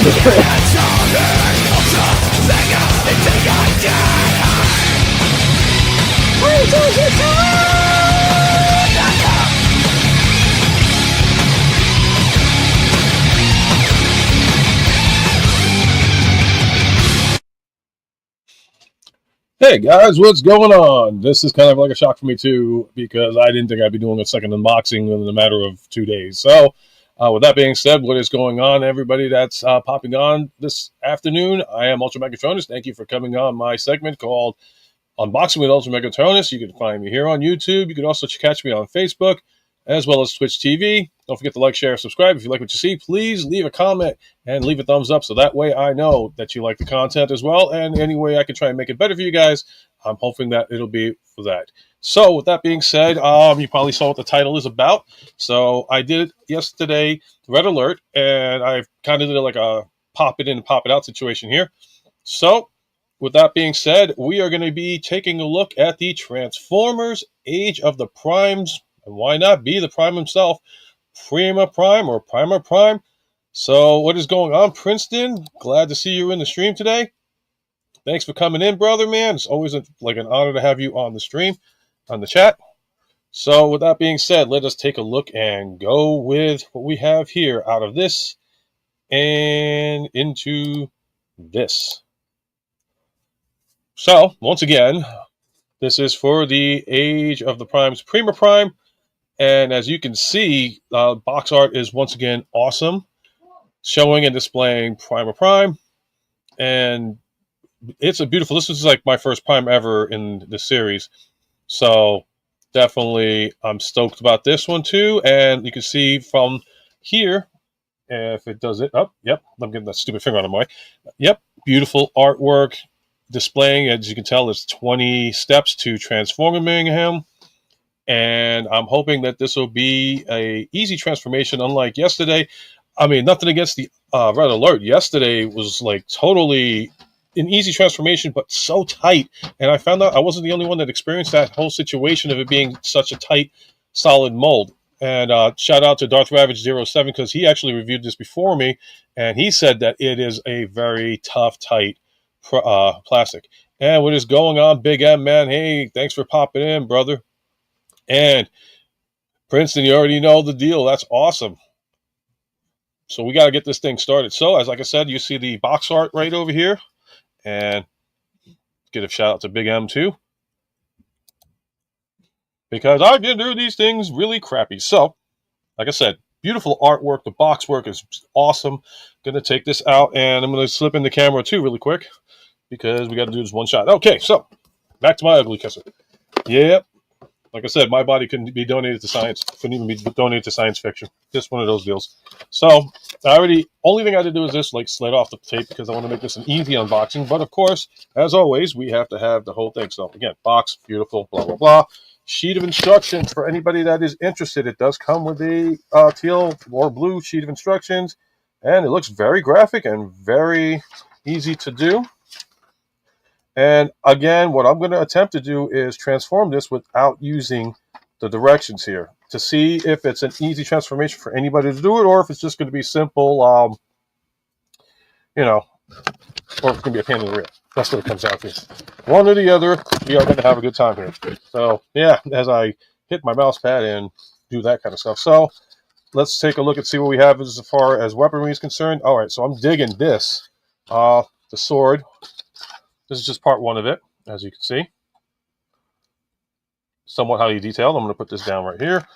Hey guys, what's going on? This is kind of like a shock for me too, because I didn't think I'd be doing a second unboxing in a matter of 2 days. So, with that being said, what is going on, everybody that's popping on this afternoon? I am UltraMegatronus. Thank you for coming on my segment called Unboxing with UltraMegatronus. You can find me here on YouTube. You can also catch me on Facebook, as well as Twitch TV. Don't forget to like, share, subscribe. If you like what you see, please leave a comment and leave a thumbs up, so that way I know that you like the content as well, and any way I can try and make it better for you guys, I'm hoping that it'll be for that. So with that being said, you probably saw what the title is about. So I did yesterday, Red Alert, and I kind of did like a pop it in, pop it out situation here. So with that being said, we are going to be taking a look at the Transformers Age of the Primes, and why not be the Prime himself, Prima Prime or Prima Prime. So what is going on, Princeton? Glad to see you in the stream today. Thanks for coming in, brother, man. It's always like an honor to have you on the stream, on the chat. So with that being said, let us take a look and go with what we have here out of this and into this. So once again, this is for the Age of the Primes, Prima Prime. And as you can see, box art is once again awesome, showing and displaying Prima Prime. And it's a beautiful, this is like my first Prime ever in the series. So definitely I'm stoked about this one too. And you can see from here, if it does it, oh, yep, I'm getting that stupid finger on my way. Yep, beautiful artwork displaying, as you can tell, it's 20 steps to transforming him. And I'm hoping that this will be a easy transformation, unlike yesterday. I mean, nothing against the Red Alert. Yesterday was like totally an easy transformation, but so tight. And I found out I wasn't the only one that experienced that whole situation of it being such a tight, solid mold. And shout out to Darth Ravage 07, because he actually reviewed this before me, and he said that it is a very tough, tight plastic. And what is going on, Big M, man? Hey, thanks for popping in, brother. And Princeton, you already know the deal. That's awesome. So we got to get this thing started. So, as like I said, you see the box art right over here. And get a shout out to Big M too, because I can do these things really crappy. So, like I said, beautiful artwork. The box work is awesome. Going to take this out, and I'm going to slip in the camera too really quick, because we got to do this one shot. Okay, so back to my ugly kisser. Yep. Like I said, my body couldn't be donated to science. Couldn't even be donated to science fiction. Just one of those deals. So, only thing I had to do is just like slide off the tape, because I want to make this an easy unboxing. But of course, as always, we have to have the whole thing. So again, box, beautiful, blah, blah, blah. Sheet of instructions for anybody that is interested. It does come with a teal or blue sheet of instructions. And it looks very graphic and very easy to do. And again, what I'm going to attempt to do is transform this without using the directions here, to see if it's an easy transformation for anybody to do it, or if it's just going to be simple, you know, or if it's going to be a pain in the rear. That's what it comes down to. One or the other, we are going to have a good time here. So, yeah, as I hit my mouse pad and do that kind of stuff. So, let's take a look and see what we have as far as weaponry is concerned. All right, so I'm digging this. The sword. This is just part one of it, as you can see. Somewhat highly detailed. I'm going to put this down right here.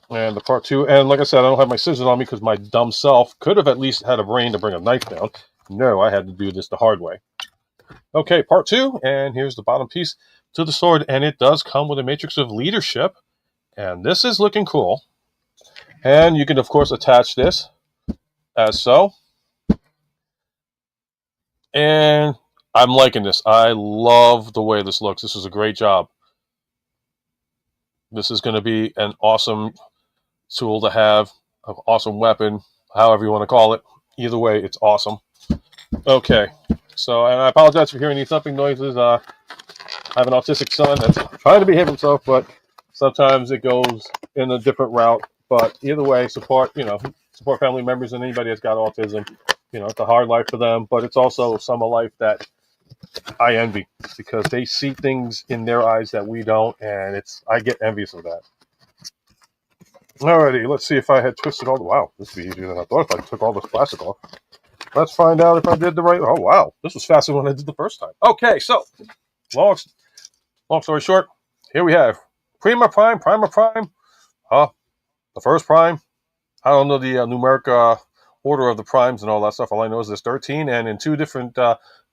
And the part two. And like I said, I don't have my scissors on me, because my dumb self could have at least had a brain to bring a knife down. No, I had to do this the hard way. Okay, part two. And here's the bottom piece to the sword. And it does come with a matrix of leadership. And this is looking cool. And you can, of course, attach this as so. And I'm liking this. I love the way this looks. This is a great job. This is going to be an awesome tool to have, an awesome weapon, however you want to call it. Either way, it's awesome. Okay, so, and I apologize for hearing any thumping noises. I have an autistic son that's trying to behave himself, but sometimes it goes in a different route. But either way, support family members and anybody that's got autism. You know, it's a hard life for them, but it's also some of life that I envy because they see things in their eyes that we don't, and I get envious of that. Alrighty, let's see if I had twisted all the. Wow, this would be easier than I thought if I took all this plastic off. Let's find out if I did the right. Oh wow, this was faster than I did the first time. Okay, so long story short, here we have Prima Prime, the first Prime. I don't know the numeric order of the primes and all that stuff. All I know is there's 13, and in two different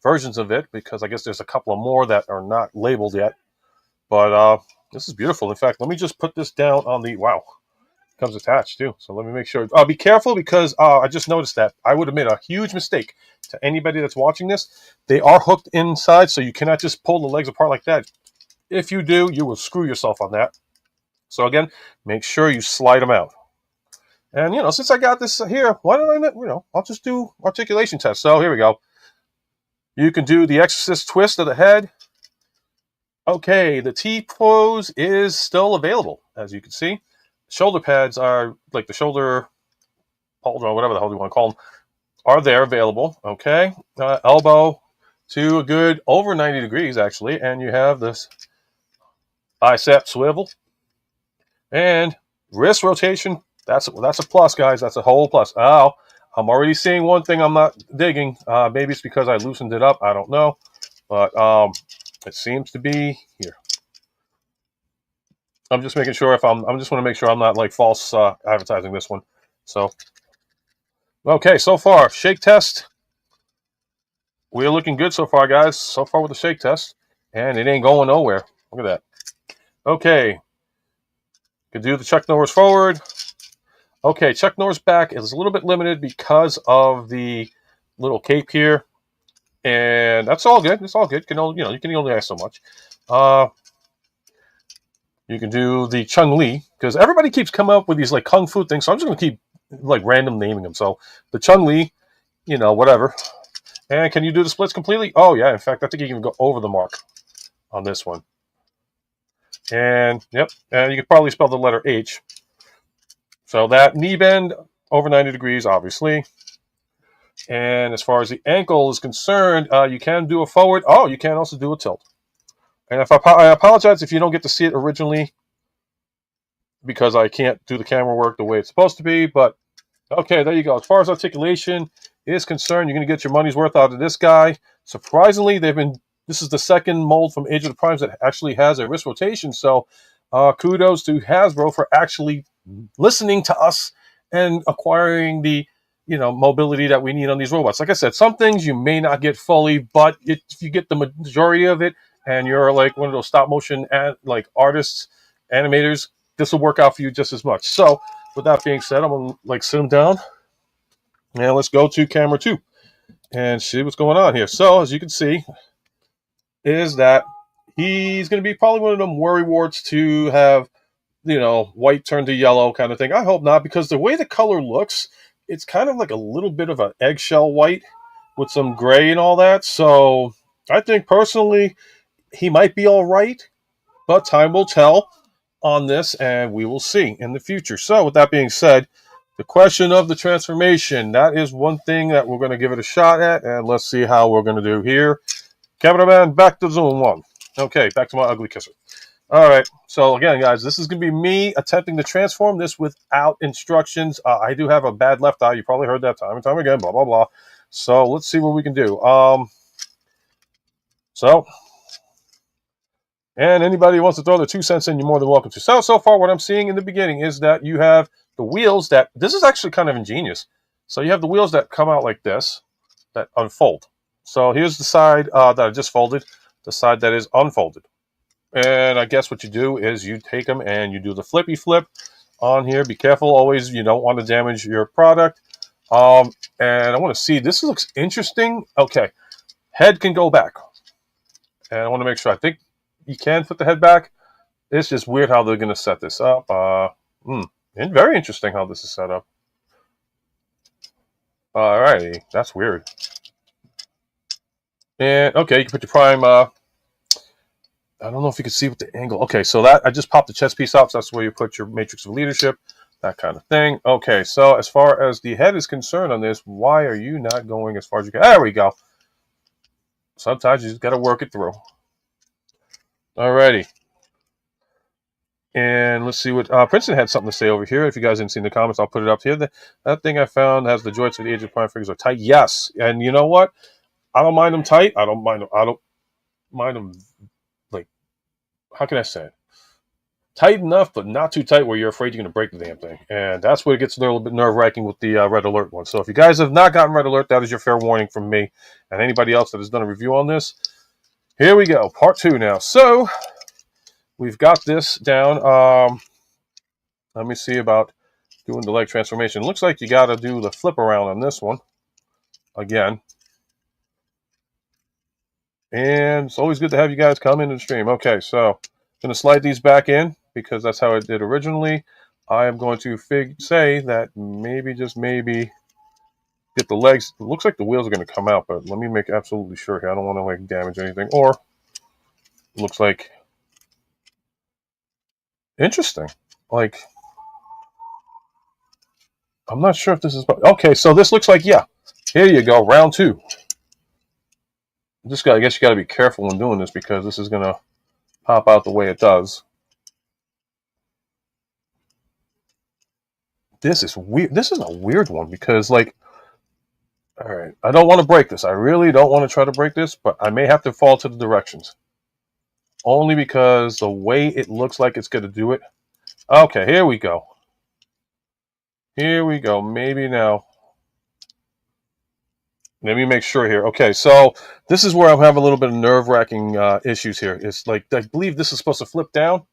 versions of it, because I guess there's a couple of more that are not labeled yet. But this is beautiful. In fact, let me just put this down on the. Wow, it comes attached too. So let me make sure. Be careful because I just noticed that I would have made a huge mistake to anybody that's watching this. They are hooked inside, so you cannot just pull the legs apart like that. If you do, you will screw yourself on that. So again, make sure you slide them out. And, you know, since I got this here, why don't I, you know, I'll just do articulation test. So here we go. You can do the exorcist twist of the head. Okay, the T-pose is still available, as you can see. Shoulder pads are, like the shoulder pauldron, whatever the hell you want to call them, are there available. Okay, elbow to a good over 90 degrees, actually. And you have this bicep swivel. And wrist rotation. That's a plus, guys. That's a whole plus. Oh, I'm already seeing one thing I'm not digging. Maybe it's because I loosened it up. I don't know. But it seems to be here. I'm just making sure I just want to make sure I'm not like false advertising this one. So, okay, so far, shake test. We're looking good so far, guys. So far with the shake test. And it ain't going nowhere. Look at that. Okay. Could do the Chuck Norris forward. Okay, Chuck Norris back is a little bit limited because of the little cape here, and that's all good. It's all good. You can only ask so much. You can do the Chung Li because everybody keeps coming up with these like kung fu things, so I'm just gonna keep like random naming them. So the Chung Li, you know, whatever. And can you do the splits completely? Oh yeah. In fact, I think you can go over the mark on this one. And yep, and you could probably spell the letter H. So that knee bend over 90 degrees, obviously. And as far as the ankle is concerned, you can do a forward. Oh, you can also do a tilt. And I apologize if you don't get to see it originally because I can't do the camera work the way it's supposed to be. But okay, there you go. As far as articulation is concerned, you're going to get your money's worth out of this guy. Surprisingly, this is the second mold from Age of the Primes that actually has a wrist rotation. So kudos to Hasbro for actually listening to us and acquiring the mobility that we need on these robots. Like I said, some things you may not get fully, but if you get the majority of it and you're like one of those stop motion like artists, animators, this will work out for you just as much. So with that being said, I'm gonna like sit them down and let's go to camera 2 and see what's going on here. So as you can see is that he's going to be probably one of them worry warts to have white turned to yellow kind of thing. I hope not, because the way the color looks, it's kind of like a little bit of an eggshell white with some gray and all that. So I think personally he might be all right, but time will tell on this and we will see in the future. So with that being said, the question of the transformation, that is one thing that we're going to give it a shot at, and let's see how we're going to do here. Cameraman, back to zoom 1. Okay, back to my ugly kisser. All right, so again, guys, this is going to be me attempting to transform this without instructions. I do have a bad left eye. You probably heard that time and time again, blah, blah, blah. So let's see what we can do. And anybody who wants to throw their 2 cents in, you're more than welcome to. So far, what I'm seeing in the beginning is that you have the wheels that, this is actually kind of ingenious. So you have the wheels that come out like this, that unfold. So here's the side that I just folded, the side that is unfolded. And I guess what you do is you take them and you do the flippy flip on here. Be careful always. You don't want to damage your product. And I want to see. This looks interesting. Okay. Head can go back. And I want to make sure. I think you can put the head back. It's just weird how they're going to set this up. And very interesting how this is set up. Alrighty. That's weird. And okay, you can put your prime... I don't know if you can see with the angle. Okay, so that I just popped the chest piece off. So that's where you put your matrix of leadership. that kind of thing. Okay, so as far as the head is concerned on this, why are you not going as far as you can? There we go. Sometimes you just got to work it through. Alrighty. And let's see what Princeton had something to say over here. If you guys didn't see in the comments, I'll put it up here. That thing I found has the joints of the Age of Prime figures are tight. Yes, and you know what? I don't mind them tight. I don't mind them. Like, how can I say it? Tight enough, but not too tight where you're afraid you're going to break the damn thing. And that's where it gets a little bit nerve-wracking with the Red Alert one. So if you guys have not gotten Red Alert, that is your fair warning from me and anybody else that has done a review on this. Here we go, part 2 now. So we've got this down. Let me see about doing the leg transformation. Looks like you got to do the flip around on this one again. And it's always good to have you guys come in and stream. Okay, so I'm going to slide these back in because that's how I did originally. I am going to say that maybe, just maybe, get the legs. It looks like the wheels are going to come out, but let me make absolutely sure here. I don't want to like damage anything. Or it looks like interesting. Like, I'm not sure if this is okay. So this looks like, yeah. Here you go, round 2. I guess you got to be careful when doing this because this is going to pop out the way it does. This is weird. This is a weird one because, like, all right, I don't want to break this. I really don't want to try to break this, but I may have to fall to the directions. Only because the way it looks like it's going to do it. Okay, here we go. Here we go. Maybe now. Let me make sure here. Okay, so this is where I'm having a little bit of nerve-wracking issues here. It's like, I believe this is supposed to flip down,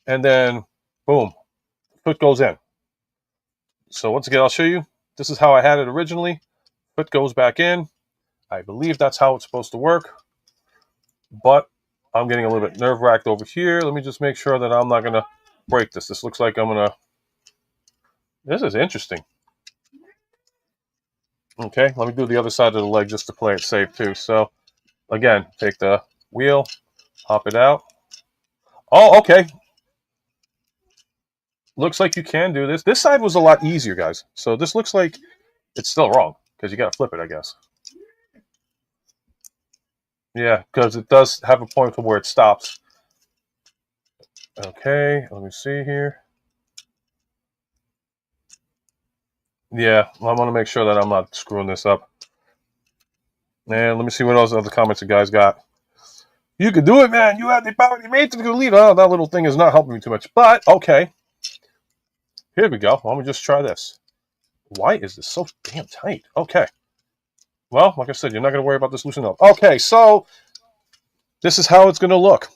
and then, boom, foot goes in. So once again, I'll show you. This is how I had it originally. Foot goes back in. I believe that's how it's supposed to work. But I'm getting a little bit nerve-wracked over here. Let me just make sure that I'm not going to break this. This looks like I'm going to... This is interesting. Okay, let me do the other side of the leg just to play it safe too. So, again, take the wheel, hop it out. Oh, okay. Looks like you can do this. This side was a lot easier, guys. So this looks like it's still wrong because you got to flip it, I guess. Yeah, because it does have a point to where it stops. Okay, let me see here. Yeah, I want to make sure that I'm not screwing this up. And let me see what else other comments you guys got. You can do it, man. You have the power. You made it to the lead. Oh, that little thing is not helping me too much. But, okay. Here we go. Let me just try this. Why is this so damn tight? Okay. Well, like I said, you're not going to worry about this loosening up. Okay, so this is how it's going to look.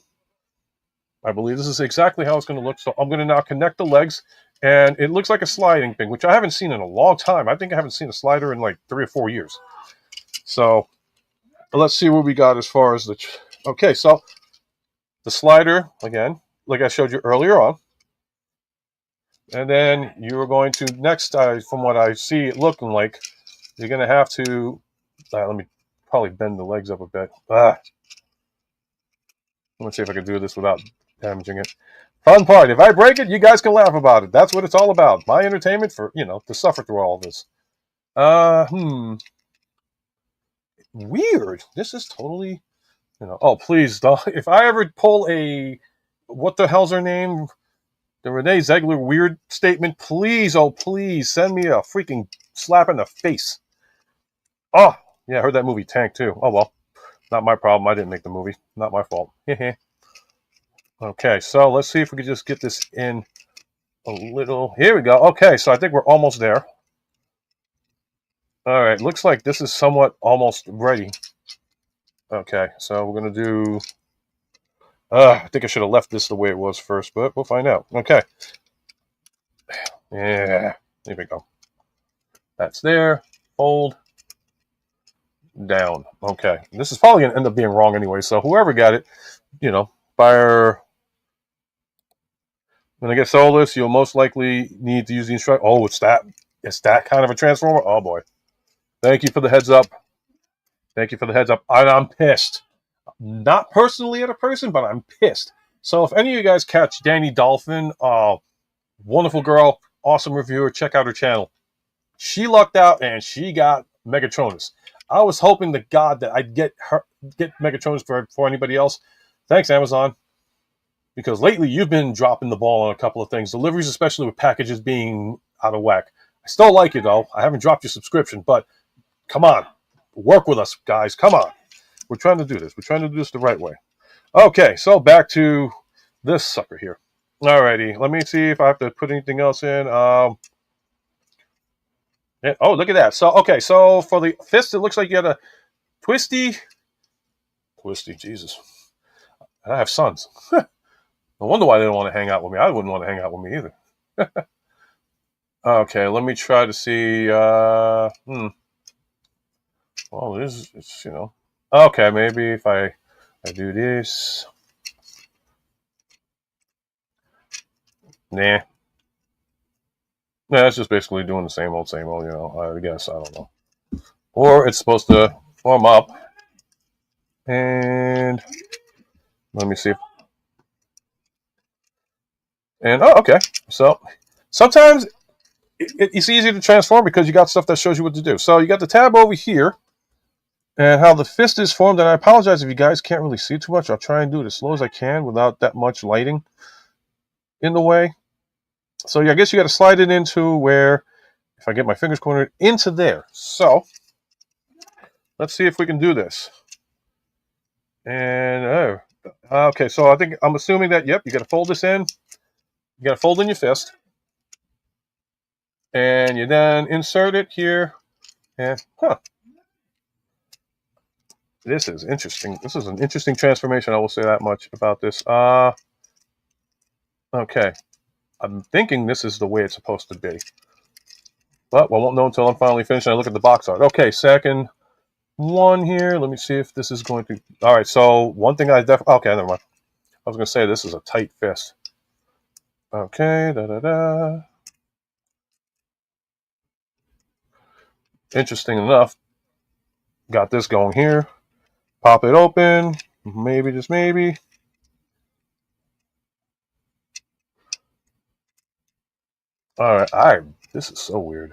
I believe this is exactly how it's going to look. So I'm going to now connect the legs. And it looks like a sliding thing, which I haven't seen in a long time. I think I haven't seen a slider in like 3 or 4 years. So let's see what we got as far as the... Okay, so the slider, again, like I showed you earlier on. And then you are going to, next, from what I see it looking like, you're going to have to... let me probably bend the legs up a bit. Let me see if I can do this without damaging it. Fun part. If I break it, you guys can laugh about it. That's what it's all about. My entertainment for, to suffer through all this. Weird. This is totally, oh, please don't. If I ever pull a, what the hell's her name? The Renee Zegler weird statement, please, oh, please send me a freaking slap in the face. Oh, yeah, I heard that movie Tank too. Oh, well, not my problem. I didn't make the movie. Not my fault. Okay, so let's see if we can just get this in a little. Here we go. Okay, so I think we're almost there. All right, looks like this is somewhat almost ready. Okay, so we're going to do... I think I should have left this the way it was first, but we'll find out. Okay. Yeah, there we go. That's there. Fold. Down. Okay. This is probably going to end up being wrong anyway, so whoever got it, fire... When I get soulless, you'll most likely need to use the instruction. Oh, it's that kind of a transformer? Oh, boy. Thank you for the heads up. Thank you for the heads up. And I'm pissed. Not personally at a person, but I'm pissed. So if any of you guys catch Danny Dolphin, wonderful girl, awesome reviewer. Check out her channel. She lucked out and she got Megatronus. I was hoping to God that I'd get Megatronus for anybody else. Thanks, Amazon. Because lately you've been dropping the ball on a couple of things. Deliveries, especially with packages being out of whack. I still like you, though. I haven't dropped your subscription, but come on. Work with us, guys. Come on. We're trying to do this. We're trying to do this the right way. Okay, so back to this sucker here. Alrighty, let me see if I have to put anything else in. Yeah, oh, look at that. So, okay, so for the fist, it looks like you got a twisty, Jesus. I have sons. No wonder why they don't want to hang out with me. I wouldn't want to hang out with me either. Okay, let me try to see. Well, it's, you know. Okay, maybe if I do this. Nah. Yeah, it's just basically doing the same old, you know. I guess. I don't know. Or it's supposed to form up. And let me see. And, oh, okay. So, sometimes it's easy to transform because you got stuff that shows you what to do. So, you got the tab over here. And how the fist is formed. And I apologize if you guys can't really see too much. I'll try and do it as slow as I can without that much lighting in the way. So, yeah, I guess you got to slide it into where, if I get my fingers cornered, into there. So, let's see if we can do this. And, okay, so I'm assuming that, yep, you got to fold this in. You got to fold in your fist. And you then insert it here. And, this is interesting. This is an interesting transformation. I will say that much about this. Okay. I'm thinking this is the way it's supposed to be. But I won't know until I'm finally finished and I look at the box art. Okay, second one here. Let me see if this is going to... All right, so one thing I definitely... Okay, never mind. I was going to say this is a tight fist. Okay, da-da-da. Interesting enough. Got this going here. Pop it open. Maybe, just maybe. All right, this is so weird.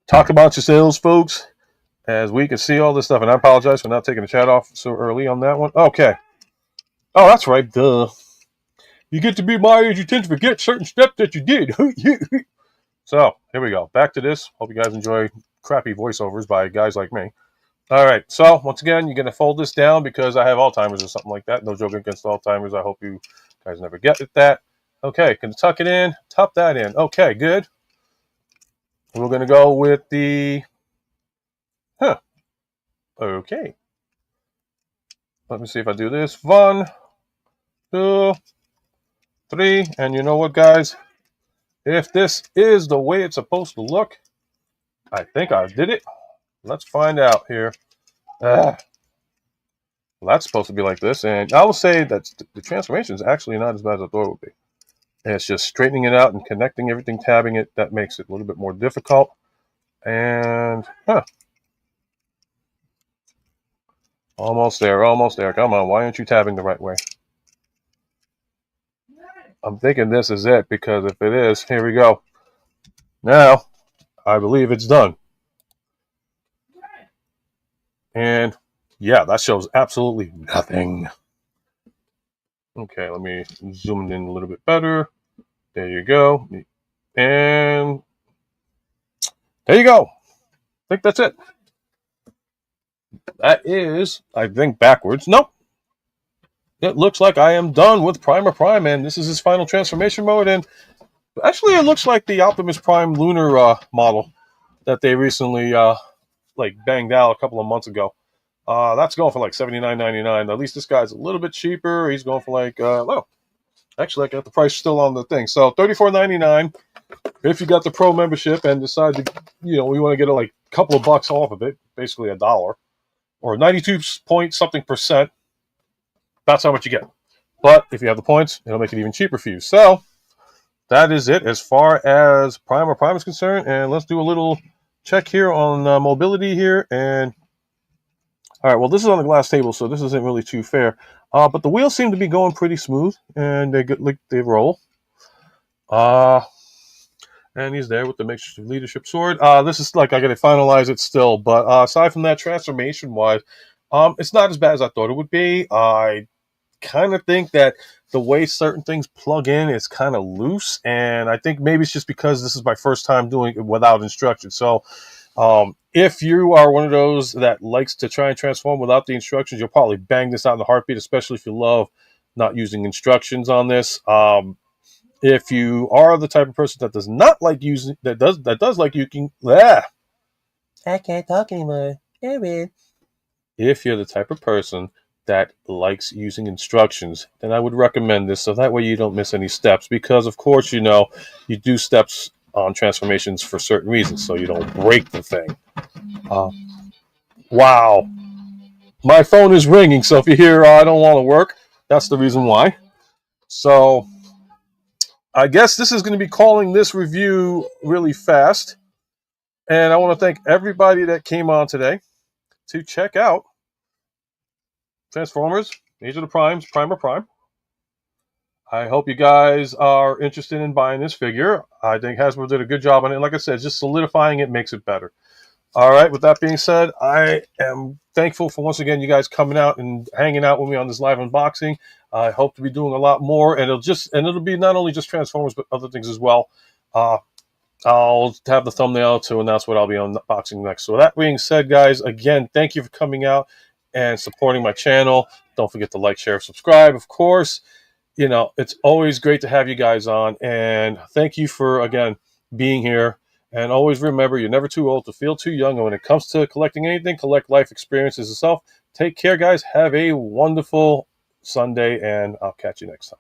Talk about your sales, folks. As we can see all this stuff, and I apologize for not taking the chat off so early on that one. Okay. Oh, that's right. Duh. You get to be my age, you tend to forget certain steps that you did. So, here we go. Back to this. Hope you guys enjoy crappy voiceovers by guys like me. All right. So, once again, you're going to fold this down because I have Alzheimer's or something like that. No joke against Alzheimer's. I hope you guys never get that. Okay. Going to tuck it in. Tuck that in. Okay. Good. We're going to go with the... Okay. Let me see if I do this. 1, 2, 3. And you know what, guys? If this is the way it's supposed to look, I think I did it. Let's find out here. Well, that's supposed to be like this. And I will say that the transformation is actually not as bad as I thought it would be. And it's just straightening it out and connecting everything, tabbing it. That makes it a little bit more difficult. And, almost there, almost there. Come on, why aren't you tabbing the right way? I'm thinking this is it, because if it is, here we go. Now, I believe it's done. And, yeah, that shows absolutely nothing. Okay, let me zoom in a little bit better. There you go. And there you go. I think that's it. That is, I think, backwards. Nope. It looks like I am done with Prima Prime, and this is his final transformation mode. And actually, it looks like the Optimus Prime Lunar model that they recently banged out a couple of months ago. That's going for like $79.99. At least this guy's a little bit cheaper. He's going for like, well, actually, I got the price still on the thing. So $34.99 if you got the Pro membership and decide to, we want to get a couple of bucks off of it, basically $1 or 92 point something percent. That's how much you get. But if you have the points, it'll make it even cheaper for you. So that is it as far as Prime is concerned. And let's do a little check here on mobility here. And All right, well, this is on the glass table, so this isn't really too fair. But the wheels seem to be going pretty smooth, and they get like they roll. And he's there with the Matrix Leadership Sword. This is like I gotta finalize it still, but aside from that, transformation wise, it's not as bad as I thought it would be. I kind of think that the way certain things plug in is kind of loose, and I think maybe it's just because this is my first time doing it without instructions. So, if you are one of those that likes to try and transform without the instructions, you'll probably bang this out in a heartbeat, especially if you love not using instructions on this. If you are the type of person that does not like using that does like using, I can't talk anymore. David. If you're the type of person that likes using instructions, then I would recommend this, so that way you don't miss any steps. Because of course, you do steps on transformations for certain reasons, so you don't break the thing. Wow, my phone is ringing, so if you hear I don't want to work, that's the reason why. So I guess this is going to be calling this review really fast. And I want to thank everybody that came on today to check out Transformers, Age of the Primes, Prima Prime. I hope you guys are interested in buying this figure. I think Hasbro did a good job on it. Like I said, just solidifying it makes it better. All right, with that being said, I am thankful for once again you guys coming out and hanging out with me on this live unboxing. I hope to be doing a lot more, and it'll be not only just Transformers but other things as well. I'll have the thumbnail to announce what I'll be unboxing next. So that being said, guys, again, thank you for coming out and supporting my channel. Don't forget to like, share, subscribe, of course. It's always great to have you guys on, and thank you for, again, being here. And always remember, you're never too old to feel too young. And when it comes to collecting anything, collect life experiences itself. Take care, guys. Have a wonderful Sunday, and I'll catch you next time.